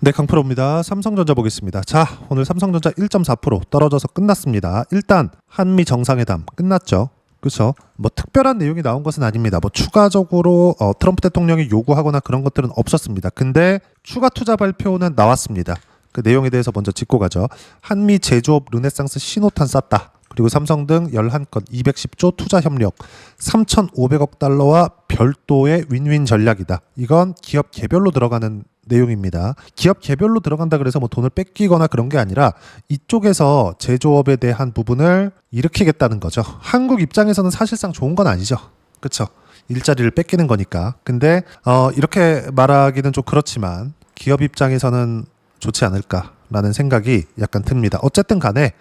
네, 강프로입니다. 삼성전자 보겠습니다. 자, 오늘 삼성전자 1.4% 떨어져서 끝났습니다. 일단 한미 정상회담 끝났죠. 그렇죠? 뭐 특별한 내용이 나온 것은 아닙니다. 뭐 추가적으로 트럼프 대통령이 요구하거나 그런 것들은 없었습니다. 근데 추가 투자 발표는 나왔습니다. 그 내용에 대해서 먼저 짚고 가죠. 한미 제조업 르네상스 신호탄 쐈다. 그리고 삼성 등 11건 210조 투자 협력 3,500억 달러와 별도의 윈윈 전략이다. 이건 기업 개별로 들어가는 내용입니다. 기업 개별로 들어간다 그래서 뭐 돈을 뺏기거나 그런 게 아니라 이쪽에서 제조업에 대한 부분을 일으키겠다는 거죠. 한국 입장에서는 사실상 좋은 건 아니죠. 그렇죠? 일자리를 뺏기는 거니까. 근데 이렇게 말하기는 좀 그렇지만 기업 입장에서는 좋지 않을까라는 생각이 약간 듭니다. 어쨌든 간에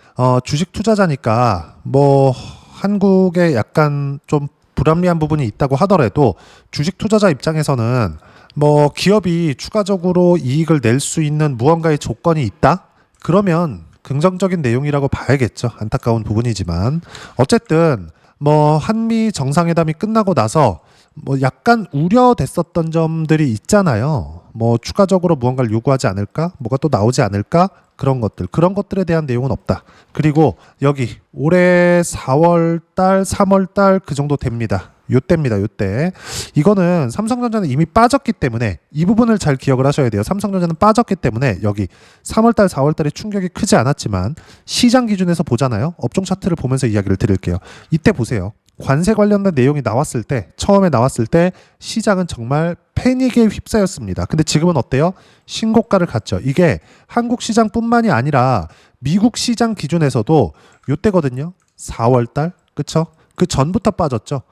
주식 투자자니까 뭐 한국에 약간 좀 불합리한 부분이 있다고 하더라도 주식 투자자 입장에서는 뭐 기업이 추가적으로 이익을 낼 수 있는 무언가의 조건이 있다? 그러면 긍정적인 내용이라고 봐야겠죠. 안타까운 부분이지만 어쨌든 뭐 한미 정상회담이 끝나고 나서 뭐 약간 우려됐었던 점들이 있잖아요. 뭐 추가적으로 무언가를 요구하지 않을까? 뭐가 또 나오지 않을까? 그런 것들에 대한 내용은 없다. 그리고 여기 올해 4월달, 3월달 그 정도 됩니다. 요때입니다. 요때. 이거는 삼성전자는 이미 빠졌기 때문에 이 부분을 잘 기억을 하셔야 돼요. 삼성전자는 빠졌기 때문에 여기 3월달, 4월달에 충격이 크지 않았지만 시장 기준에서 보잖아요. 업종 차트를 보면서 이야기를 드릴게요. 이때 보세요. 관세 관련된 내용이 나왔을 때, 처음에 나왔을 때 시장은 정말 패닉에 휩싸였습니다. 근데 지금은 어때요? 신고가를 갔죠. 이게 한국 시장뿐만이 아니라 미국 시장 기준에서도 요때거든요. 4월달, 그쵸? 그 전부터 빠졌죠.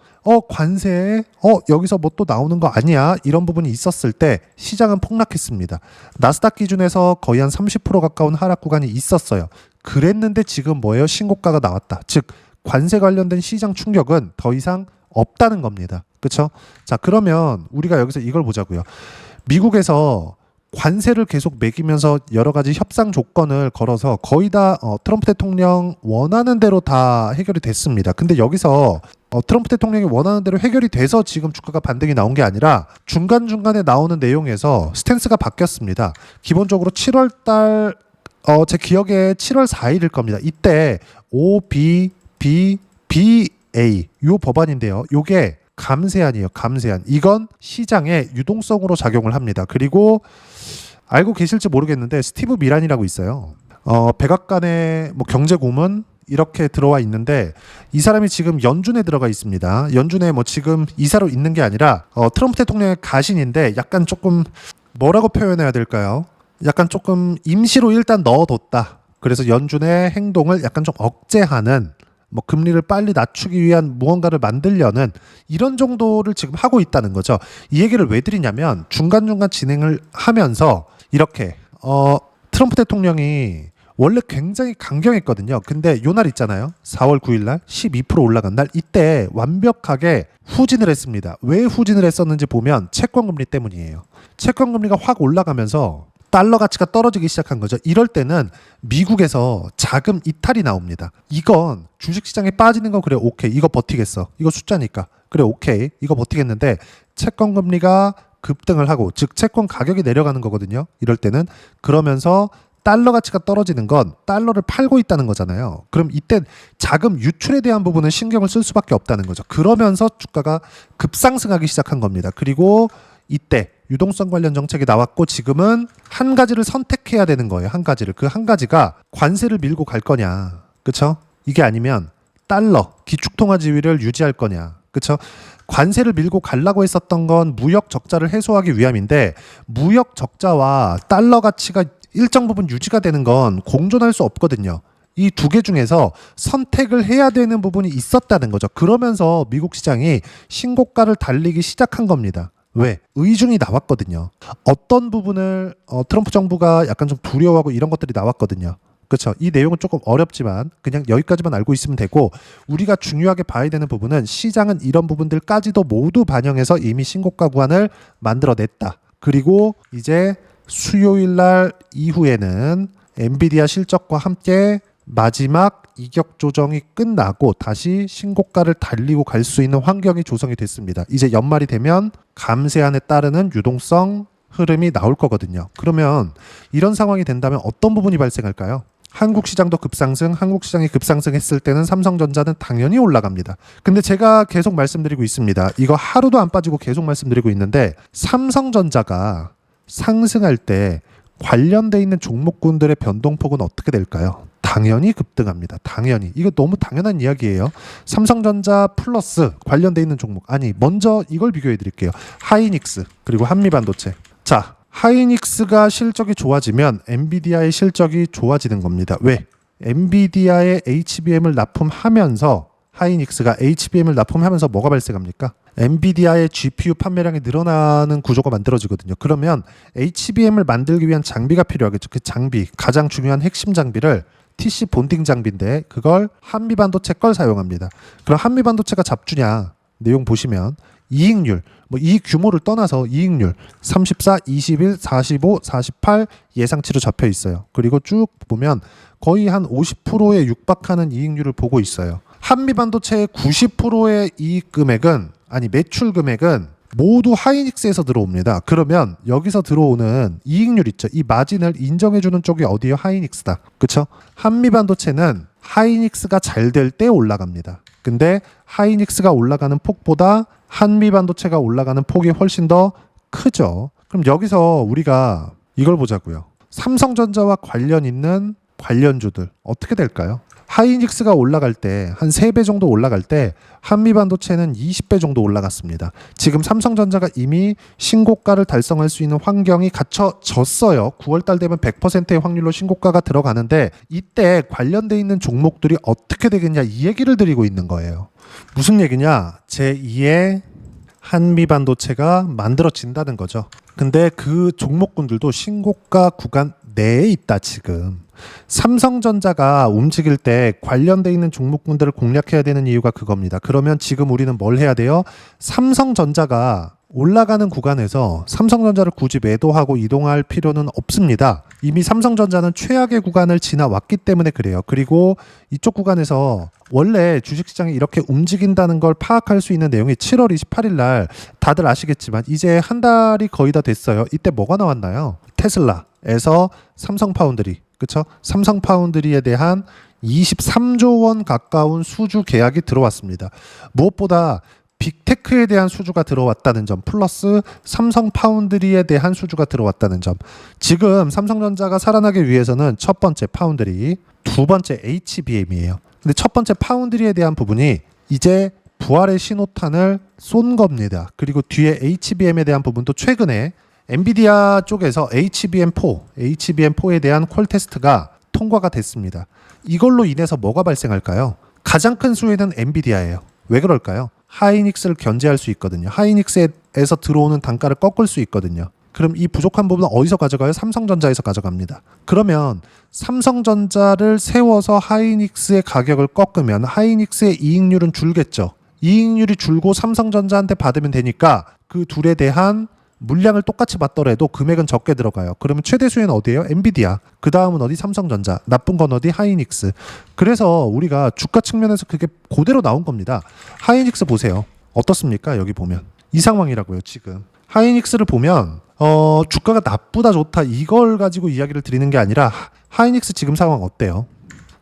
관세, 여기서 뭐 또 나오는 거 아니야? 이런 부분이 있었을 때 시장은 폭락했습니다. 나스닥 기준에서 거의 한 30% 가까운 하락 구간이 있었어요. 그랬는데 지금 뭐예요? 신고가가 나왔다. 즉, 관세 관련된 시장 충격은 더 이상 없다는 겁니다. 그렇죠? 자, 그러면 우리가 여기서 이걸 보자고요. 미국에서 관세를 계속 매기면서 여러 가지 협상 조건을 걸어서 거의 다 트럼프 대통령 원하는 대로 다 해결이 됐습니다. 근데 여기서 트럼프 대통령이 원하는 대로 해결이 돼서 지금 주가가 반등이 나온 게 아니라 중간중간에 나오는 내용에서 스탠스가 바뀌었습니다. 기본적으로 7월 달 제 기억에 7월 4일일 겁니다. 이때 OBBA 요 법안인데요. 요게 감세안이에요. 감세안. 이건 시장의 유동성으로 작용을 합니다. 그리고 알고 계실지 모르겠는데 스티브 미란이라고 있어요. 백악관의 뭐 경제고문 이렇게 들어와 있는데 이 사람이 지금 연준에 들어가 있습니다. 연준에 뭐 지금 이사로 있는 게 아니라 트럼프 대통령의 가신인데 약간 조금 뭐라고 표현해야 될까요? 약간 조금 임시로 일단 넣어뒀다. 그래서 연준의 행동을 약간 좀 억제하는 뭐 금리를 빨리 낮추기 위한 무언가를 만들려는 이런 정도를 지금 하고 있다는 거죠. 이 얘기를 왜 드리냐면 중간중간 진행을 하면서 이렇게 트럼프 대통령이 원래 굉장히 강경했거든요. 근데 요 날 있잖아요. 4월 9일 날 12% 올라간 날 이때 완벽하게 후진을 했습니다. 왜 후진을 했었는지 보면 채권 금리 때문이에요. 채권 금리가 확 올라가면서 달러 가치가 떨어지기 시작한 거죠. 이럴 때는 미국에서 자금 이탈이 나옵니다. 이건 주식시장에 빠지는 건 그래 오케이. 이거 버티겠어. 이거 숫자니까. 그래 오케이. 이거 버티겠는데 채권 금리가 급등을 하고 즉 채권 가격이 내려가는 거거든요. 이럴 때는 그러면서 달러 가치가 떨어지는 건 달러를 팔고 있다는 거잖아요. 그럼 이때 자금 유출에 대한 부분은 신경을 쓸 수밖에 없다는 거죠. 그러면서 주가가 급상승하기 시작한 겁니다. 그리고 이때 유동성 관련 정책이 나왔고 지금은 한 가지를 선택해야 되는 거예요. 한 가지를. 그 한 가지가 관세를 밀고 갈 거냐. 그렇죠? 이게 아니면 달러, 기축통화 지위를 유지할 거냐. 그렇죠? 관세를 밀고 가려고 했었던 건 무역 적자를 해소하기 위함인데 무역 적자와 달러 가치가 일정 부분 유지가 되는 건 공존할 수 없거든요. 이 두 개 중에서 선택을 해야 되는 부분이 있었다는 거죠. 그러면서 미국 시장이 신고가를 달리기 시작한 겁니다. 왜? 의중이 나왔거든요. 어떤 부분을 트럼프 정부가 약간 좀 두려워하고 이런 것들이 나왔거든요. 그렇죠. 이 내용은 조금 어렵지만 그냥 여기까지만 알고 있으면 되고 우리가 중요하게 봐야 되는 부분은 시장은 이런 부분들까지도 모두 반영해서 이미 신고가 구간을 만들어냈다. 그리고 이제 수요일 날 이후에는 엔비디아 실적과 함께 마지막 이격 조정이 끝나고 다시 신고가를 달리고 갈 수 있는 환경이 조성이 됐습니다. 이제 연말이 되면 감세안에 따르는 유동성 흐름이 나올 거거든요. 그러면 이런 상황이 된다면 어떤 부분이 발생할까요? 한국 시장도 급상승, 한국 시장이 급상승했을 때는 삼성전자는 당연히 올라갑니다. 근데 제가 계속 말씀드리고 있습니다. 이거 하루도 안 빠지고 계속 말씀드리고 있는데 삼성전자가 상승할 때 관련돼 있는 종목군들의 변동폭은 어떻게 될까요? 당연히 급등합니다. 당연히. 이거 너무 당연한 이야기예요. 삼성전자 플러스 관련돼 있는 종목. 아니, 먼저 이걸 비교해 드릴게요. 하이닉스 그리고 한미반도체. 자, 하이닉스가 실적이 좋아지면 엔비디아의 실적이 좋아지는 겁니다. 왜? 엔비디아의 HBM을 납품하면서 하이닉스가 HBM을 납품하면서 뭐가 발생합니까? 엔비디아의 GPU 판매량이 늘어나는 구조가 만들어지거든요. 그러면 HBM을 만들기 위한 장비가 필요하겠죠. 그 장비, 가장 중요한 핵심 장비를 TC 본딩 장비인데 그걸 한미반도체 걸 사용합니다. 그럼 한미반도체가 잡주냐? 내용 보시면 이익률, 뭐 이익 규모를 떠나서 이익률 34, 21, 45, 48 예상치로 잡혀 있어요. 그리고 쭉 보면 거의 한 50%에 육박하는 이익률을 보고 있어요. 한미반도체의 90%의 이익 금액은 아니 매출 금액은 모두 하이닉스에서 들어옵니다. 그러면 여기서 들어오는 이익률 있죠. 이 마진을 인정해주는 쪽이 어디요? 하이닉스다. 그렇죠? 한미반도체는 하이닉스가 잘 될 때 올라갑니다. 근데 하이닉스가 올라가는 폭보다 한미반도체가 올라가는 폭이 훨씬 더 크죠. 그럼 여기서 우리가 이걸 보자고요. 삼성전자와 관련 있는 관련주들 어떻게 될까요? 하이닉스가 올라갈 때 한 3배 정도 올라갈 때 한미반도체는 20배 정도 올라갔습니다. 지금 삼성전자가 이미 신고가를 달성할 수 있는 환경이 갖춰졌어요. 9월달 되면 100%의 확률로 신고가가 들어가는데 이때 관련돼 있는 종목들이 어떻게 되겠냐 이 얘기를 드리고 있는 거예요. 무슨 얘기냐? 제2의 한미반도체가 만들어진다는 거죠. 근데 그 종목군들도 신고가 구간 내에 있다 지금. 삼성전자가 움직일 때 관련돼 있는 종목군들을 공략해야 되는 이유가 그겁니다. 그러면 지금 우리는 뭘 해야 돼요? 삼성전자가 올라가는 구간에서 삼성전자를 굳이 매도하고 이동할 필요는 없습니다. 이미 삼성전자는 최악의 구간을 지나왔기 때문에 그래요. 그리고 이쪽 구간에서 원래 주식시장이 이렇게 움직인다는 걸 파악할 수 있는 내용이 7월 28일 날 다들 아시겠지만 이제 한 달이 거의 다 됐어요. 이때 뭐가 나왔나요? 테슬라에서 삼성파운드리, 그쵸? 삼성파운드리에 대한 23조 원 가까운 수주 계약이 들어왔습니다. 무엇보다 빅테크에 대한 수주가 들어왔다는 점 플러스 삼성파운드리에 대한 수주가 들어왔다는 점. 지금 삼성전자가 살아나기 위해서는 첫 번째 파운드리, 두 번째 HBM이에요. 근데 첫 번째 파운드리에 대한 부분이 이제 부활의 신호탄을 쏜 겁니다. 그리고 뒤에 HBM에 대한 부분도 최근에 엔비디아 쪽에서 HBM4에 대한 콜 테스트가 통과가 됐습니다. 이걸로 인해서 뭐가 발생할까요? 가장 큰 수혜는 엔비디아예요. 왜 그럴까요? 하이닉스를 견제할 수 있거든요. 하이닉스에서 들어오는 단가를 꺾을 수 있거든요. 그럼 이 부족한 부분은 어디서 가져가요? 삼성전자에서 가져갑니다. 그러면 삼성전자를 세워서 하이닉스의 가격을 꺾으면 하이닉스의 이익률은 줄겠죠. 이익률이 줄고 삼성전자한테 받으면 되니까 그 둘에 대한 물량을 똑같이 받더라도 금액은 적게 들어가요. 그러면 최대 수혜는 어디예요? 엔비디아. 그 다음은 어디? 삼성전자. 나쁜 건 어디? 하이닉스. 그래서 우리가 주가 측면에서 그게 그대로 나온 겁니다. 하이닉스 보세요. 어떻습니까? 여기 보면 이 상황이라고요. 지금 하이닉스를 보면 주가가 나쁘다 좋다 이걸 가지고 이야기를 드리는 게 아니라 하이닉스 지금 상황 어때요?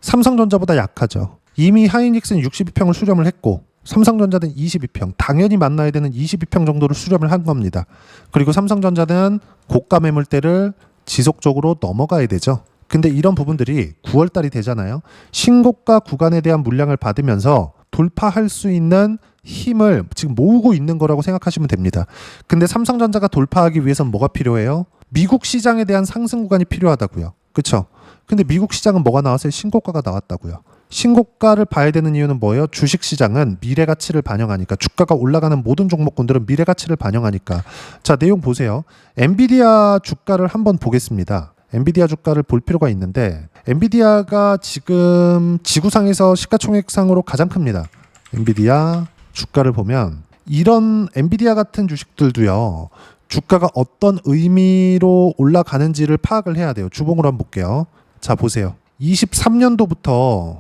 삼성전자보다 약하죠. 이미 하이닉스는 62평을 수렴을 했고 삼성전자는 22평, 당연히 만나야 되는 22평 정도를 수렴을 한 겁니다. 그리고 삼성전자는 고가 매물대를 지속적으로 넘어가야 되죠. 근데 이런 부분들이 9월달이 되잖아요. 신고가 구간에 대한 물량을 받으면서 돌파할 수 있는 힘을 지금 모으고 있는 거라고 생각하시면 됩니다. 근데 삼성전자가 돌파하기 위해서는 뭐가 필요해요? 미국 시장에 대한 상승 구간이 필요하다고요. 그렇죠? 근데 미국 시장은 뭐가 나왔어요? 신고가가 나왔다고요. 신고가를 봐야 되는 이유는 뭐예요? 주식시장은 미래가치를 반영하니까 주가가 올라가는 모든 종목군들은 미래가치를 반영하니까. 자, 내용 보세요. 엔비디아 주가를 한번 보겠습니다. 엔비디아 주가를 볼 필요가 있는데 엔비디아가 지금 지구상에서 시가총액상으로 가장 큽니다. 엔비디아 주가를 보면 이런 엔비디아 같은 주식들도요. 주가가 어떤 의미로 올라가는지를 파악을 해야 돼요. 주봉으로 한번 볼게요. 자, 보세요. 23년도부터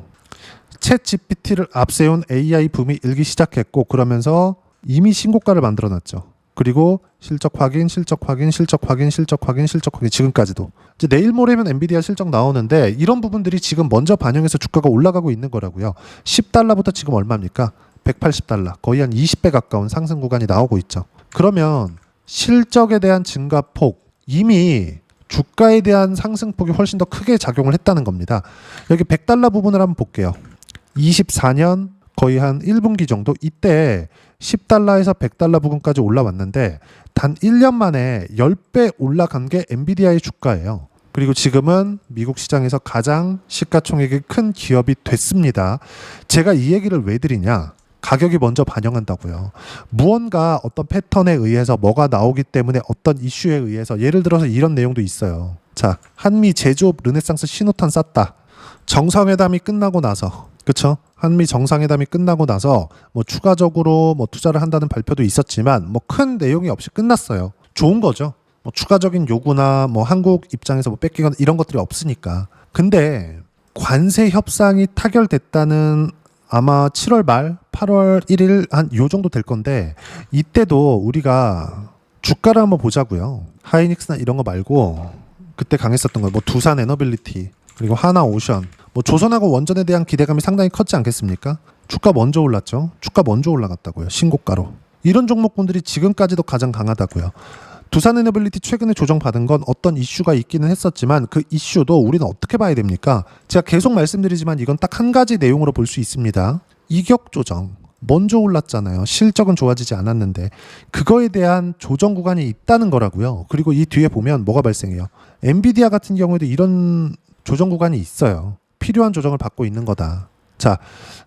챗 GPT를 앞세운 AI 붐이 일기 시작했고 그러면서 이미 신고가를 만들어놨죠. 그리고 실적 확인, 실적 확인, 실적 확인, 실적 확인, 실적 확인 지금까지도. 이제 내일 모레면 엔비디아 실적 나오는데 이런 부분들이 지금 먼저 반영해서 주가가 올라가고 있는 거라고요. 10달러부터 지금 얼마입니까? 180달러. 거의 한 20배 가까운 상승 구간이 나오고 있죠. 그러면 실적에 대한 증가폭 이미 주가에 대한 상승폭이 훨씬 더 크게 작용을 했다는 겁니다. 여기 100달러 부분을 한번 볼게요. 24년 거의 한 1분기 정도 이때 10달러에서 100달러 부근까지 올라왔는데 단 1년 만에 10배 올라간 게 엔비디아의 주가예요. 그리고 지금은 미국 시장에서 가장 시가총액이 큰 기업이 됐습니다. 제가 이 얘기를 왜 드리냐? 가격이 먼저 반영한다고요. 무언가 어떤 패턴에 의해서 뭐가 나오기 때문에 어떤 이슈에 의해서 예를 들어서 이런 내용도 있어요. 자, 한미 제조업 르네상스 신호탄 쐈다. 정상회담이 끝나고 나서 그쵸? 한미 정상회담이 끝나고 나서 뭐 추가적으로 뭐 투자를 한다는 발표도 있었지만 뭐 큰 내용이 없이 끝났어요. 좋은 거죠. 뭐 추가적인 요구나 뭐 한국 입장에서 뭐 뺏기거나 이런 것들이 없으니까. 근데 관세 협상이 타결됐다는 아마 7월 말 8월 1일 한 요 정도 될 건데 이때도 우리가 주가를 한번 보자고요. 하이닉스나 이런 거 말고 그때 강했었던 거 뭐 두산 에너빌리티 그리고 하나오션 뭐 조선하고 원전에 대한 기대감이 상당히 컸지 않겠습니까? 주가 먼저 올랐죠. 주가 먼저 올라갔다고요. 신고가로. 이런 종목군들이 지금까지도 가장 강하다고요. 두산에너빌리티 최근에 조정받은 건 어떤 이슈가 있기는 했었지만 그 이슈도 우리는 어떻게 봐야 됩니까? 제가 계속 말씀드리지만 이건 딱 한 가지 내용으로 볼 수 있습니다. 이격 조정. 먼저 올랐잖아요. 실적은 좋아지지 않았는데 그거에 대한 조정 구간이 있다는 거라고요. 그리고 이 뒤에 보면 뭐가 발생해요? 엔비디아 같은 경우에도 이런 조정 구간이 있어요. 필요한 조정을 받고 있는 거다. 자,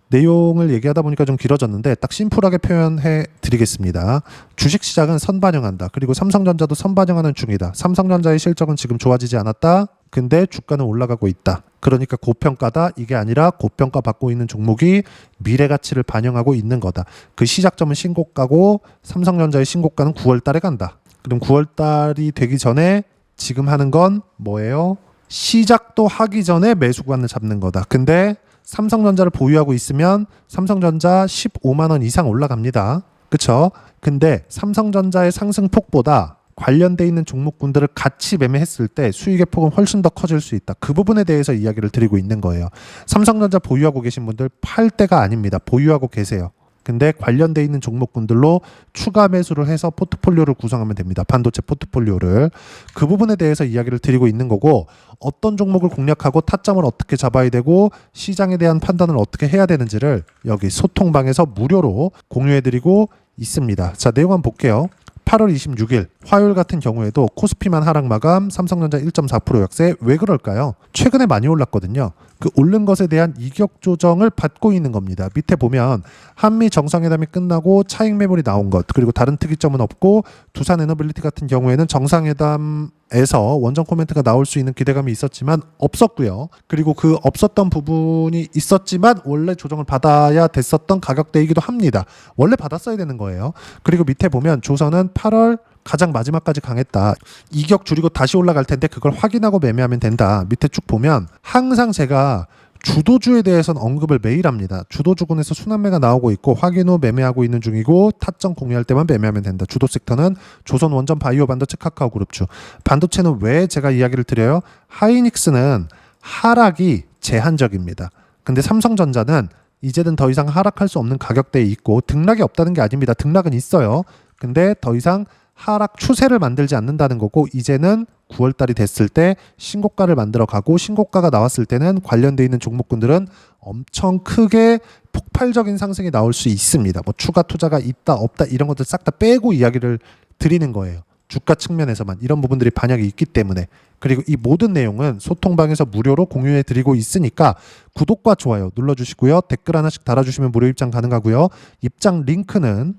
내용을 얘기하다 보니까 좀 길어졌는데 딱 심플하게 표현해 드리겠습니다. 주식시장은 선반영한다. 그리고 삼성전자도 선반영하는 중이다. 삼성전자의 실적은 지금 좋아지지 않았다. 근데 주가는 올라가고 있다. 그러니까 고평가다. 이게 아니라 고평가 받고 있는 종목이 미래 가치를 반영하고 있는 거다. 그 시작점은 신고가고 삼성전자의 신고가는 9월 달에 간다. 그럼 9월 달이 되기 전에 지금 하는 건 뭐예요? 시작도 하기 전에 매수 구간을 잡는 거다. 근데 삼성전자를 보유하고 있으면 삼성전자 15만 원 이상 올라갑니다. 그쵸? 근데 삼성전자의 상승폭보다 관련돼 있는 종목군들을 같이 매매했을 때 수익의 폭은 훨씬 더 커질 수 있다. 그 부분에 대해서 이야기를 드리고 있는 거예요. 삼성전자 보유하고 계신 분들 팔 때가 아닙니다. 보유하고 계세요. 근데 관련돼 있는 종목군들로 추가 매수를 해서 포트폴리오를 구성하면 됩니다. 반도체 포트폴리오를. 그 부분에 대해서 이야기를 드리고 있는 거고 어떤 종목을 공략하고 타점을 어떻게 잡아야 되고 시장에 대한 판단을 어떻게 해야 되는지를 여기 소통방에서 무료로 공유해드리고 있습니다. 자, 내용 한번 볼게요. 8월 26일 화요일 같은 경우에도 코스피만 하락 마감, 삼성전자 1.4% 약세. 왜 그럴까요? 최근에 많이 올랐거든요. 그 오른 것에 대한 이격 조정을 받고 있는 겁니다. 밑에 보면 한미 정상회담이 끝나고 차익 매물이 나온 것, 그리고 다른 특이점은 없고 두산 에너빌리티 같은 경우에는 정상회담에서 원전 코멘트가 나올 수 있는 기대감이 있었지만 없었고요. 그리고 그 없었던 부분이 있었지만 원래 조정을 받아야 됐었던 가격대이기도 합니다. 원래 받았어야 되는 거예요. 그리고 밑에 보면 조선은 8월 가장 마지막까지 강했다. 이격 줄이고 다시 올라갈 텐데 그걸 확인하고 매매하면 된다. 밑에 쭉 보면 항상 제가 주도주에 대해서는 언급을 매일 합니다. 주도주군에서 순환매가 나오고 있고 확인 후 매매하고 있는 중이고 타점 공유할 때만 매매하면 된다. 주도 섹터는 조선원전 바이오 반도체 카카오그룹주. 반도체는 왜 제가 이야기를 드려요? 하이닉스는 하락이 제한적입니다. 근데 삼성전자는 이제는 더 이상 하락할 수 없는 가격대에 있고 등락이 없다는 게 아닙니다. 등락은 있어요. 근데 더 이상 하락 추세를 만들지 않는다는 거고 이제는 9월 달이 됐을 때 신고가를 만들어 가고 신고가가 나왔을 때는 관련돼 있는 종목군들은 엄청 크게 폭발적인 상승이 나올 수 있습니다. 뭐 추가 투자가 있다 없다 이런 것들 싹 다 빼고 이야기를 드리는 거예요. 주가 측면에서만 이런 부분들이 반영이 있기 때문에. 그리고 이 모든 내용은 소통방에서 무료로 공유해 드리고 있으니까 구독과 좋아요 눌러주시고요. 댓글 하나씩 달아주시면 무료 입장 가능하고요. 입장 링크는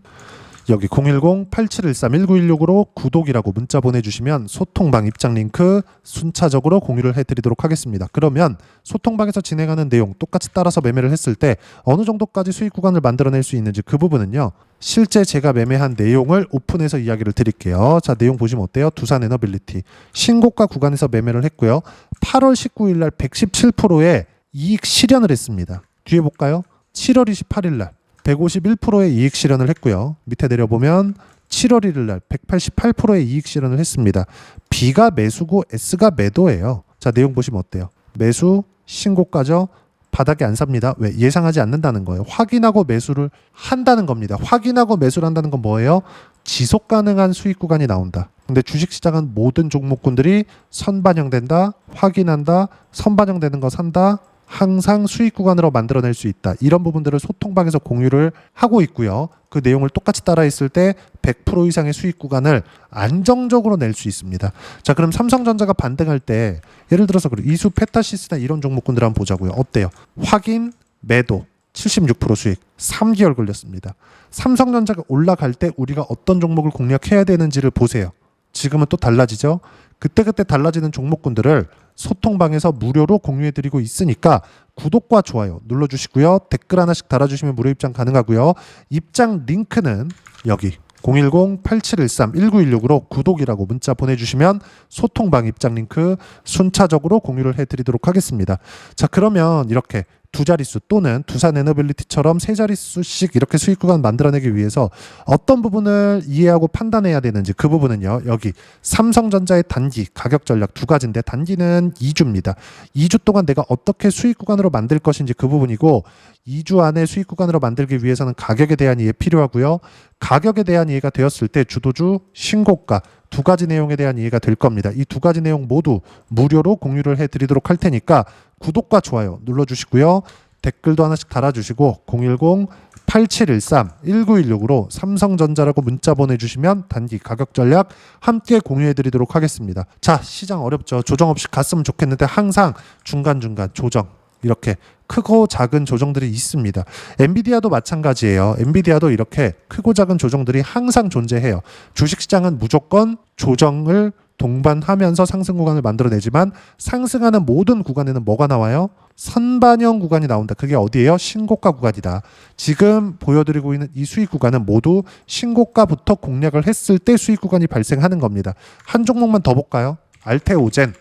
여기 010-8713-1916으로 구독이라고 문자 보내주시면 소통방 입장 링크 순차적으로 공유를 해드리도록 하겠습니다. 그러면 소통방에서 진행하는 내용 똑같이 따라서 매매를 했을 때 어느 정도까지 수익 구간을 만들어낼 수 있는지 그 부분은요. 실제 제가 매매한 내용을 오픈해서 이야기를 드릴게요. 자, 내용 보시면 어때요? 두산 에너빌리티 신고가 구간에서 매매를 했고요. 8월 19일 날 117%의 이익 실현을 했습니다. 뒤에 볼까요? 7월 28일 날 151%의 이익 실현을 했고요. 밑에 내려보면 7월 1일 날 188%의 이익 실현을 했습니다. B가 매수고 S가 매도예요. 자, 내용 보시면 어때요? 매수 신고가죠. 바닥에 안 삽니다. 왜? 예상하지 않는다는 거예요. 확인하고 매수를 한다는 겁니다. 확인하고 매수를 한다는 건 뭐예요? 지속 가능한 수익 구간이 나온다. 근데 주식시장은 모든 종목군들이 선반영된다, 확인한다, 선반영되는 거 산다, 항상 수익 구간으로 만들어낼 수 있다. 이런 부분들을 소통방에서 공유를 하고 있고요. 그 내용을 똑같이 따라했을 때 100% 이상의 수익 구간을 안정적으로 낼 수 있습니다. 자, 그럼 삼성전자가 반등할 때 예를 들어서 이수 페타시스나 이런 종목군들 한번 보자고요. 어때요? 확인, 매도 76% 수익 3개월 걸렸습니다. 삼성전자가 올라갈 때 우리가 어떤 종목을 공략해야 되는지를 보세요. 지금은 또 달라지죠. 그때그때 달라지는 종목군들을 소통방에서 무료로 공유해드리고 있으니까 구독과 좋아요 눌러주시고요. 댓글 하나씩 달아주시면 무료 입장 가능하고요. 입장 링크는 여기 010-8713-1916으로 구독이라고 문자 보내주시면 소통방 입장 링크 순차적으로 공유를 해드리도록 하겠습니다. 자, 그러면 이렇게 두 자릿수 또는 두산 에너빌리티처럼 세 자릿수씩 이렇게 수익 구간 만들어내기 위해서 어떤 부분을 이해하고 판단해야 되는지 그 부분은요. 여기 삼성전자의 단기 가격 전략 두 가지인데 단기는 2주입니다. 2주 동안 내가 어떻게 수익 구간으로 만들 것인지 그 부분이고 2주 안에 수익 구간으로 만들기 위해서는 가격에 대한 이해 필요하고요. 가격에 대한 이해가 되었을 때 주도주 신고가 두 가지 내용에 대한 이해가 될 겁니다. 이 두 가지 내용 모두 무료로 공유를 해드리도록 할 테니까 구독과 좋아요 눌러주시고요. 댓글도 하나씩 달아주시고 010-8713-1916으로 삼성전자라고 문자 보내주시면 단기 가격 전략 함께 공유해드리도록 하겠습니다. 자, 시장 어렵죠. 조정 없이 갔으면 좋겠는데 항상 중간중간 조정 이렇게 크고 작은 조정들이 있습니다. 엔비디아도 마찬가지예요. 엔비디아도 이렇게 크고 작은 조정들이 항상 존재해요. 주식시장은 무조건 조정을 동반하면서 상승 구간을 만들어내지만 상승하는 모든 구간에는 뭐가 나와요? 선반영 구간이 나온다. 그게 어디예요? 신고가 구간이다. 지금 보여드리고 있는 이 수익 구간은 모두 신고가부터 공략을 했을 때 수익 구간이 발생하는 겁니다. 한 종목만 더 볼까요? 알테오젠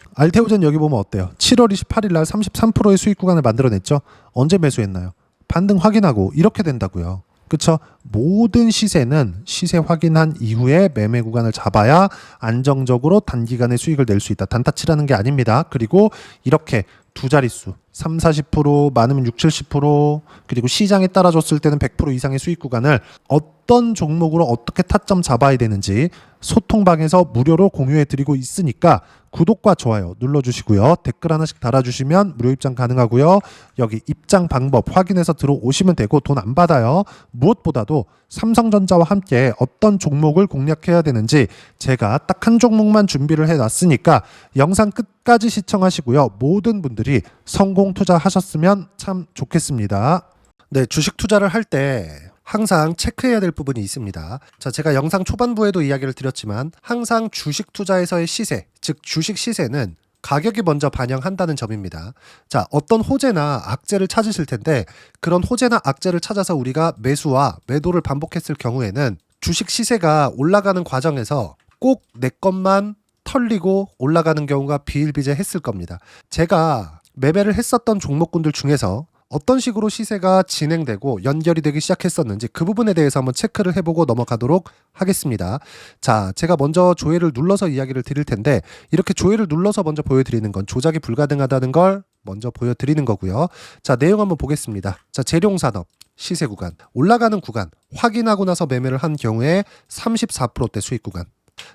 여기 보면 어때요? 7월 28일 날 33%의 수익 구간을 만들어냈죠. 언제 매수했나요? 반등 확인하고 이렇게 된다고요. 그쵸? 모든 시세는 시세 확인한 이후에 매매 구간을 잡아야 안정적으로 단기간에 수익을 낼 수 있다. 단타치라는 게 아닙니다. 그리고 이렇게 두 자릿수 3, 40% 많으면 6, 70% 그리고 시장에 따라줬을 때는 100% 이상의 수익 구간을 어떤 종목으로 어떻게 타점 잡아야 되는지 소통방에서 무료로 공유해드리고 있으니까 구독과 좋아요 눌러주시고요. 댓글 하나씩 달아주시면 무료 입장 가능하고요. 여기 입장 방법 확인해서 들어오시면 되고 돈 안 받아요. 무엇보다도 삼성전자와 함께 어떤 종목을 공략해야 되는지 제가 딱 한 종목만 준비를 해놨으니까 영상 끝까지 시청하시고요. 모든 분들이 성공 투자하셨으면 참 좋겠습니다. 네, 주식 투자를 할 때 항상 체크해야 될 부분이 있습니다. 자, 제가 영상 초반부에도 이야기를 드렸지만 항상 주식 투자에서의 시세, 즉 주식 시세는 가격이 먼저 반영한다는 점입니다. 자, 어떤 호재나 악재를 찾으실 텐데 그런 호재나 악재를 찾아서 우리가 매수와 매도를 반복했을 경우에는 주식 시세가 올라가는 과정에서 꼭 내 것만 털리고 올라가는 경우가 비일비재했을 겁니다. 제가 매매를 했었던 종목군들 중에서 어떤 식으로 시세가 진행되고 연결이 되기 시작했었는지 그 부분에 대해서 한번 체크를 해보고 넘어가도록 하겠습니다. 자, 제가 먼저 조회를 눌러서 이야기를 드릴 텐데 이렇게 조회를 눌러서 먼저 보여드리는 건 조작이 불가능하다는 걸 먼저 보여드리는 거고요. 자, 내용 한번 보겠습니다. 자, 재룡산업 시세 구간 올라가는 구간 확인하고 나서 매매를 한 경우에 34%대 수익 구간.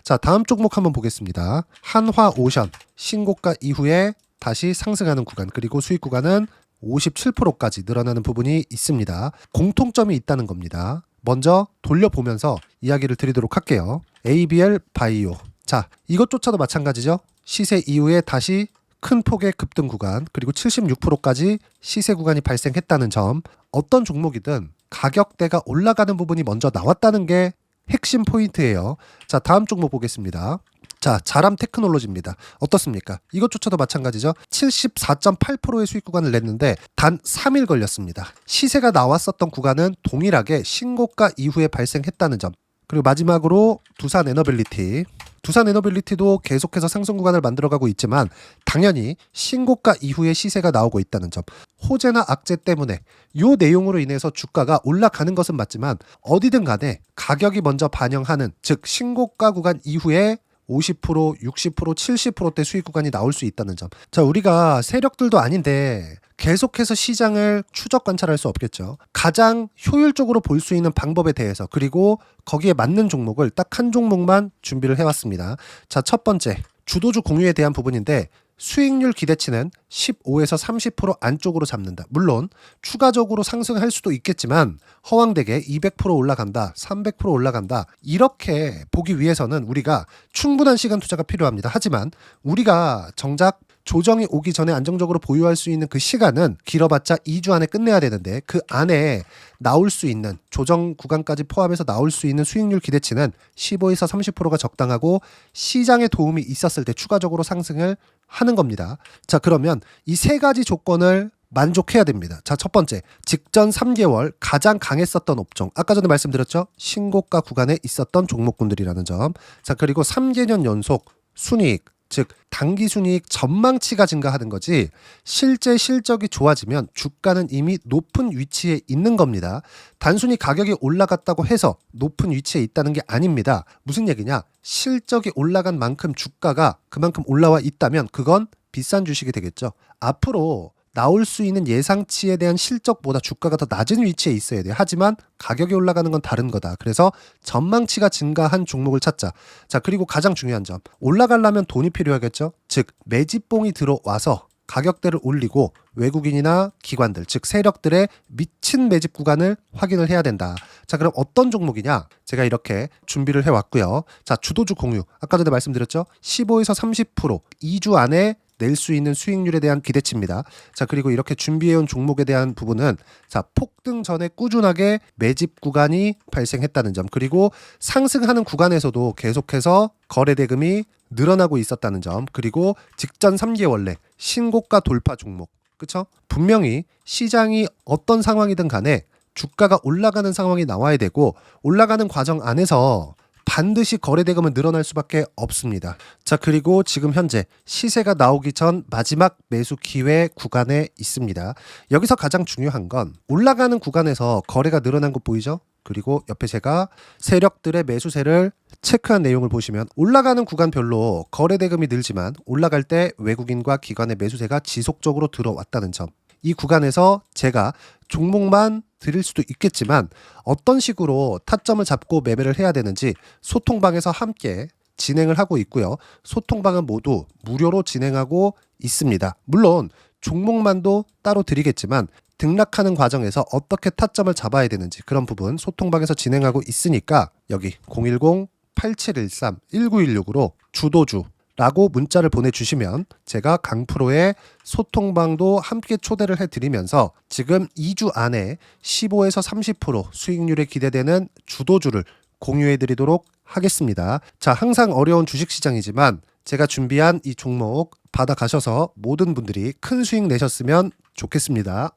자, 다음 종목 한번 보겠습니다. 한화오션 신고가 이후에 다시 상승하는 구간 그리고 수익 구간은 57%까지 늘어나는 부분이 있습니다. 공통점이 있다는 겁니다. 먼저 돌려보면서 이야기를 드리도록 할게요. ABL 바이오. 자, 이것조차도 마찬가지죠. 시세 이후에 다시 큰 폭의 급등 구간 그리고 76%까지 시세 구간이 발생했다는 점. 어떤 종목이든 가격대가 올라가는 부분이 먼저 나왔다는 게 핵심 포인트예요. 자, 다음 종목 보겠습니다. 자, 자람 테크놀로지입니다. 어떻습니까? 이것조차도 마찬가지죠. 74.8%의 수익 구간을 냈는데 단 3일 걸렸습니다. 시세가 나왔었던 구간은 동일하게 신고가 이후에 발생했다는 점. 그리고 마지막으로 두산 에너빌리티. 두산 에너빌리티도 계속해서 상승 구간을 만들어가고 있지만 당연히 신고가 이후에 시세가 나오고 있다는 점, 호재나 악재 때문에 이 내용으로 인해서 주가가 올라가는 것은 맞지만 어디든 간에 가격이 먼저 반영하는, 즉 신고가 구간 이후에 50%, 60%, 70%대 수익 구간이 나올 수 있다는 점. 자, 우리가 세력들도 아닌데 계속해서 시장을 추적 관찰할 수 없겠죠. 가장 효율적으로 볼 수 있는 방법에 대해서, 그리고 거기에 맞는 종목을 딱 한 종목만 준비를 해왔습니다. 자, 첫 번째, 주도주 공유에 대한 부분인데 수익률 기대치는 15에서 30% 안쪽으로 잡는다. 물론 추가적으로 상승할 수도 있겠지만 허황되게 200% 올라간다, 300% 올라간다, 이렇게 보기 위해서는 우리가 충분한 시간 투자가 필요합니다. 하지만 우리가 정작 조정이 오기 전에 안정적으로 보유할 수 있는 그 시간은 길어봤자 2주 안에 끝내야 되는데, 그 안에 나올 수 있는, 조정 구간까지 포함해서 나올 수 있는 수익률 기대치는 15에서 30%가 적당하고 시장에 도움이 있었을 때 추가적으로 상승을 하는 겁니다. 자, 그러면 이 세 가지 조건을 만족해야 됩니다. 자, 첫 번째, 직전 3개월 가장 강했었던 업종, 아까 전에 말씀드렸죠? 신고가 구간에 있었던 종목군들이라는 점. 자, 그리고 3개년 연속 순이익, 즉 단기 순이익 전망치가 증가하는 거지 실제 실적이 좋아지면 주가는 이미 높은 위치에 있는 겁니다. 단순히 가격이 올라갔다고 해서 높은 위치에 있다는 게 아닙니다. 무슨 얘기냐? 실적이 올라간 만큼 주가가 그만큼 올라와 있다면 그건 비싼 주식이 되겠죠. 앞으로 나올 수 있는 예상치에 대한 실적보다 주가가 더 낮은 위치에 있어야 돼요. 하지만 가격이 올라가는 건 다른 거다. 그래서 전망치가 증가한 종목을 찾자. 자, 그리고 가장 중요한 점, 올라가려면 돈이 필요하겠죠. 즉 매집봉이 들어와서 가격대를 올리고 외국인이나 기관들, 즉 세력들의 미친 매집 구간을 확인을 해야 된다. 자, 그럼 어떤 종목이냐? 제가 이렇게 준비를 해왔고요. 자, 주도주 공유, 아까 전에 말씀드렸죠. 15에서 30% 2주 안에 낼 수 있는 수익률에 대한 기대치입니다. 자, 그리고 이렇게 준비해온 종목에 대한 부분은, 자, 폭등 전에 꾸준하게 매집 구간이 발생했다는 점, 그리고 상승하는 구간에서도 계속해서 거래 대금이 늘어나고 있었다는 점, 그리고 직전 3개월 내 신고가 돌파 종목, 그쵸? 분명히 시장이 어떤 상황이든 간에 주가가 올라가는 상황이 나와야 되고, 올라가는 과정 안에서 반드시 거래 대금은 늘어날 수밖에 없습니다. 자, 그리고 지금 현재 시세가 나오기 전 마지막 매수 기회 구간에 있습니다. 여기서 가장 중요한 건 올라가는 구간에서 거래가 늘어난 거 보이죠? 그리고 옆에 제가 세력들의 매수세를 체크한 내용을 보시면 올라가는 구간별로 거래 대금이 늘지만 올라갈 때 외국인과 기관의 매수세가 지속적으로 들어왔다는 점. 이 구간에서 제가 종목만 드릴 수도 있겠지만 어떤 식으로 타점을 잡고 매매를 해야 되는지 소통방에서 함께 진행을 하고 있고요. 소통방은 모두 무료로 진행하고 있습니다. 물론 종목만도 따로 드리겠지만 등락하는 과정에서 어떻게 타점을 잡아야 되는지 그런 부분 소통방에서 진행하고 있으니까 여기 010-8713-1916으로 주도주 라고 문자를 보내주시면 제가 강프로의 소통방도 함께 초대를 해드리면서 지금 2주 안에 15에서 30% 수익률에 기대되는 주도주를 공유해드리도록 하겠습니다. 자, 항상 어려운 주식시장이지만 제가 준비한 이 종목 받아가셔서 모든 분들이 큰 수익 내셨으면 좋겠습니다.